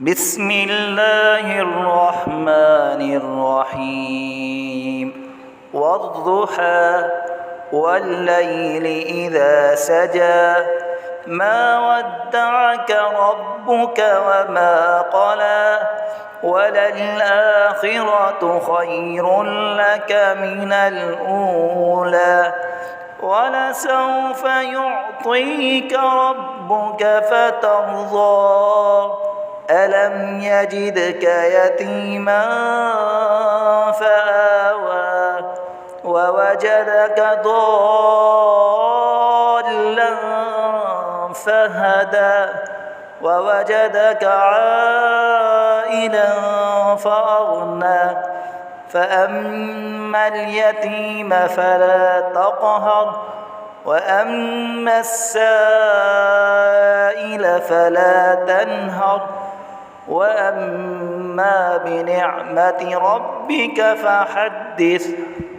بسم الله الرحمن الرحيم والضحى والليل إذا سجى ما ودعك ربك وما قلى وللآخرة خير لك من الأولى ولسوف يعطيك ربك فترضى ألم يجدك يتيما فآوى ووجدك ضالا فهدى ووجدك عائلا فأغنى فأما اليتيم فلا تقهر وأما السائل فلا تنهر وأما بنعمة ربك فحدث.